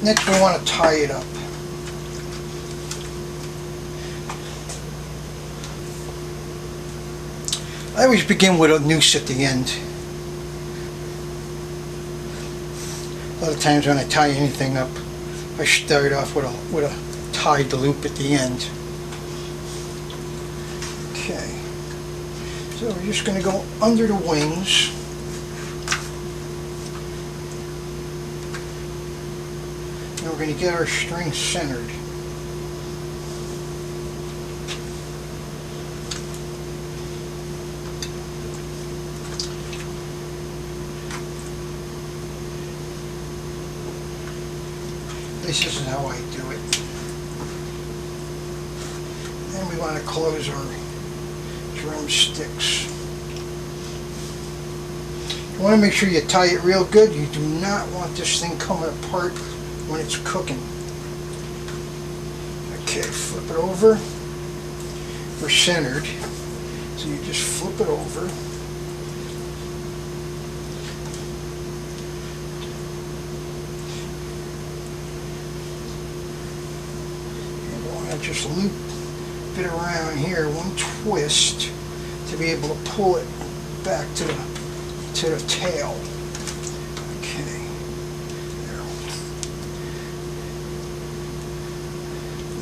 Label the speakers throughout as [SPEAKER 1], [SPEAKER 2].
[SPEAKER 1] Next we want to tie it up. I always begin with a noose at the end. A lot of times when I tie anything up, I start off with a tied loop at the end. Okay, so we're just going to go under the wings. And we're going to get our string centered. This is how I do it. And we want to close our drumsticks. You want to make sure you tie it real good. You do not want this thing coming apart when it's cooking. Okay, flip it over. We're centered, so you just flip it over. Just loop it around here, one twist, to be able to pull it back to the tail. Okay, there.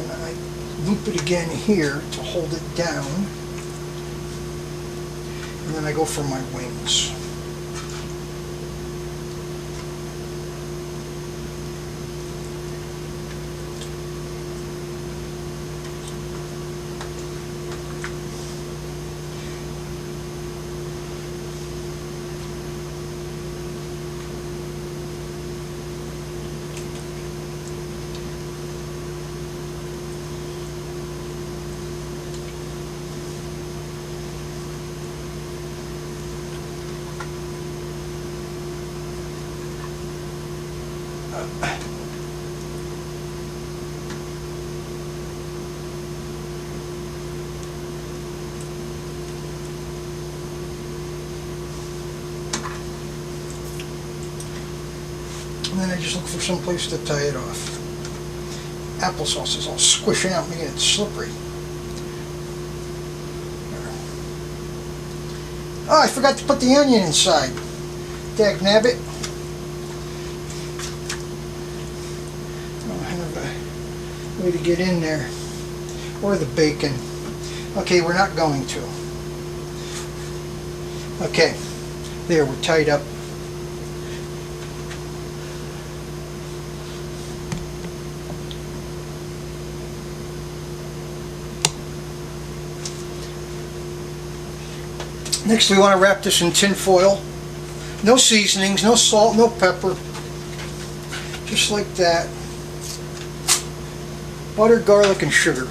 [SPEAKER 1] And I loop it again here to hold it down, and then I go for my wings. And then I just look for some place to tie it off. Applesauce is all squishing out, making it slippery. Oh, I forgot to put the onion inside. Dagnabbit. I don't have a way to get in there. Or the bacon. Okay, we're not going to. Okay, there, we're tied up. Next we want to wrap this in tin foil. No seasonings, no salt, no pepper. Just like that. Butter, garlic, and sugar.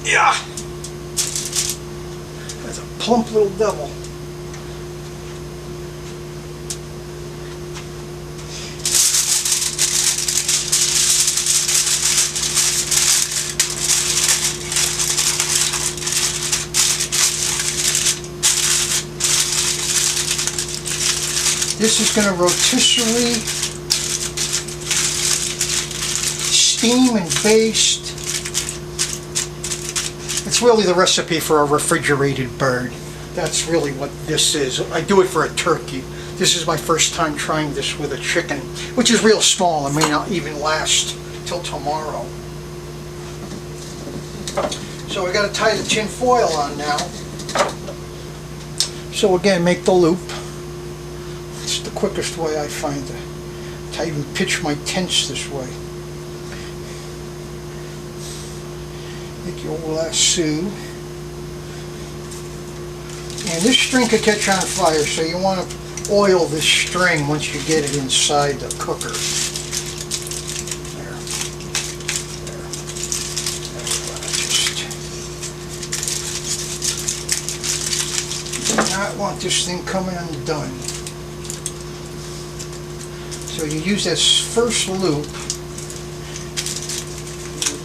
[SPEAKER 1] Yeah, that's a plump little devil. This is going to rotisserie steam and baste. It's really the recipe for a refrigerated bird. That's really what this is. I do it for a turkey. This is my first time trying this with a chicken, which is real small. It may not even last till tomorrow. So we got to tie the tin foil on now. So again, make the loop. It's the quickest way I find to even pitch my tents this way. Take your lasso, and this string could catch on fire, so you want to oil this string once you get it inside the cooker. There. not want this thing coming undone. So you use this first loop.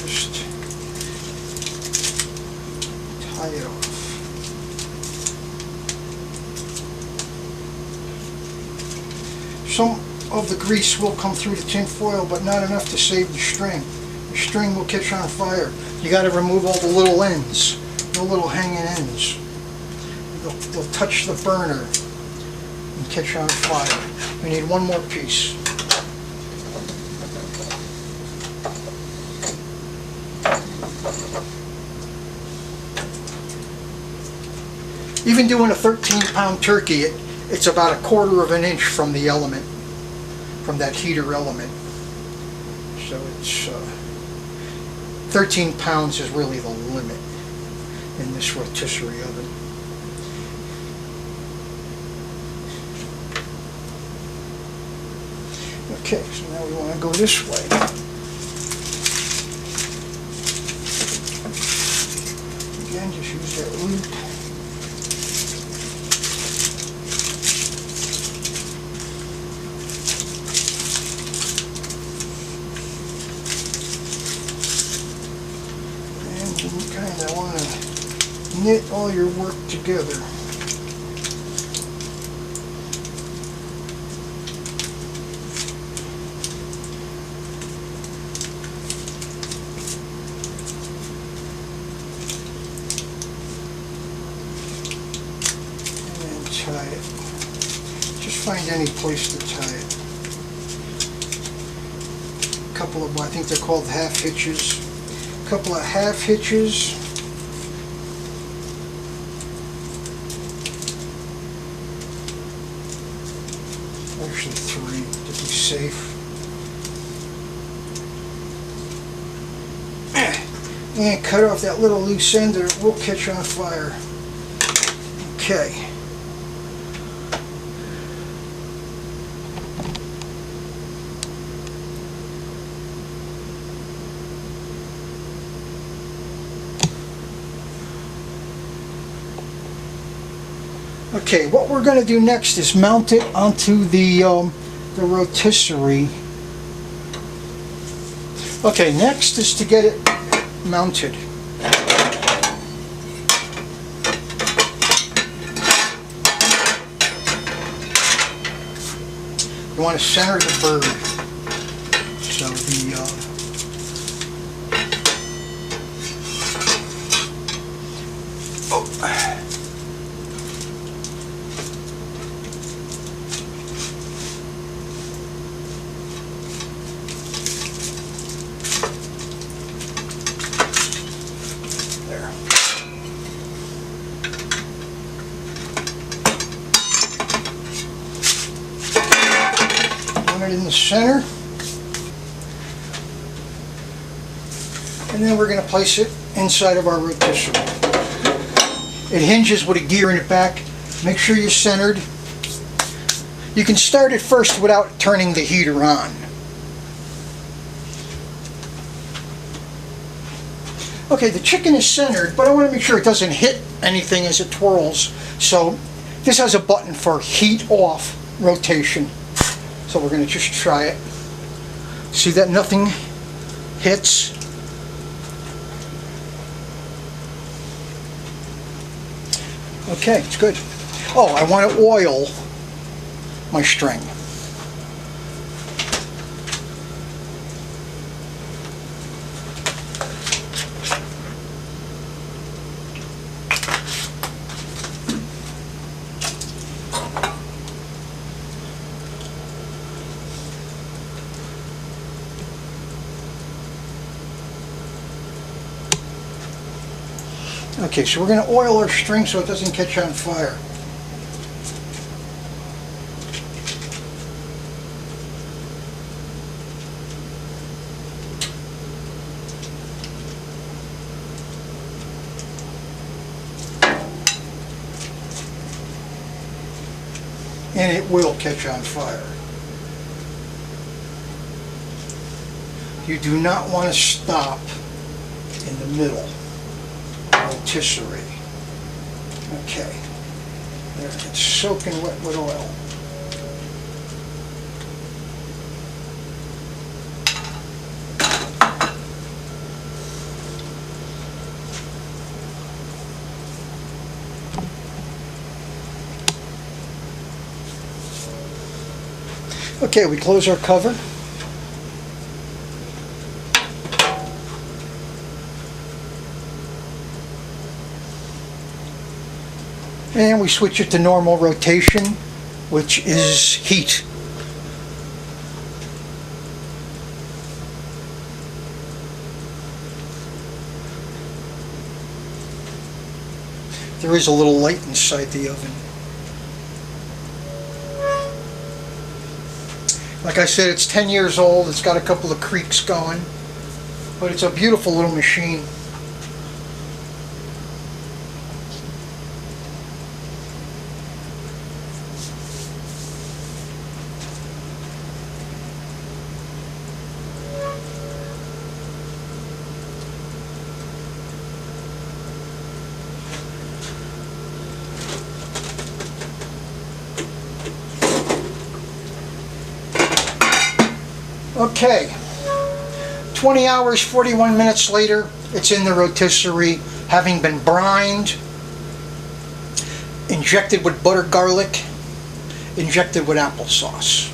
[SPEAKER 1] Just tie it off. Some of the grease will come through the tin foil, but not enough to save the string. The string will catch on fire. You got to remove all the little ends, no little hanging ends. They'll touch the burner and catch on fire. We need one more piece. Even doing a 13-pound turkey, it's about 1/4 of an inch from the element, from that heater element. So it's 13 pounds is really the limit in this rotisserie oven. Okay, so now we want to go this way. Again, just use that loop. And you kind of want to knit all your work together. Tie it. Just find any place to tie it. A couple of, I think they're called half hitches. A couple of half hitches. Actually 3 to be safe. And cut off that little loose end or it will catch on fire. Okay. Okay, what we're going to do next is mount it onto the rotisserie. Okay, next is to get it mounted. You want to center the bird. So in the center, and then we're going to place it inside of our rotisserie. It hinges with a gear in the back. Make sure you're centered. You can start it first without turning the heater on. Okay, the chicken is centered, but I want to make sure it doesn't hit anything as it twirls. So this has a button for heat off rotation. So we're going to just try it. See that nothing hits? Okay, it's good. Oh, I want to oil my string. Okay, so we're going to oil our string so it doesn't catch on fire. And it will catch on fire. You do not want to stop in the middle. Rotisserie. Okay. There, it's soaking wet with oil. Okay, we close our cover. And we switch it to normal rotation, which is heat. There is a little light inside the oven. Like I said, it's 10 years old. It's got a couple of creaks going, but it's a beautiful little machine. Okay, 20 hours, 41 minutes later, it's in the rotisserie, having been brined, injected with butter garlic, injected with applesauce.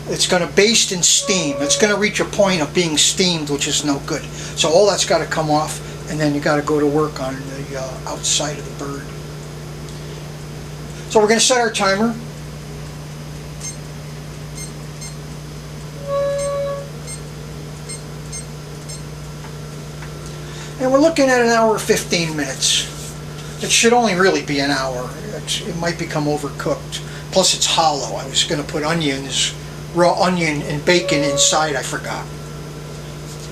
[SPEAKER 1] It's going to baste in steam. It's going to reach a point of being steamed, which is no good. So all that's got to come off, and then you got to go to work on the outside of the bird. So we're going to set our timer. And we're looking at an hour 15 minutes. It should only really be an hour. It might become overcooked. Plus it's hollow. I was going to put onions, raw onion and bacon inside. I forgot.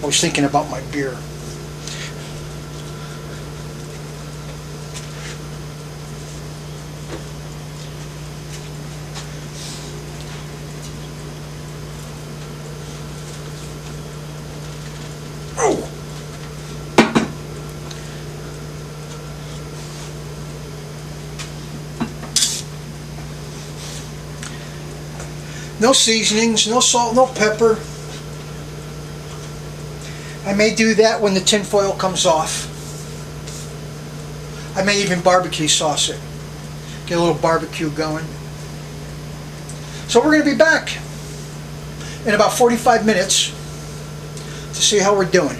[SPEAKER 1] I was thinking about my beer. Oh! No seasonings, no salt, no pepper. I may do that when the tin foil comes off. I may even barbecue sauce it. Get a little barbecue going. So we're going to be back in about 45 minutes to see how we're doing.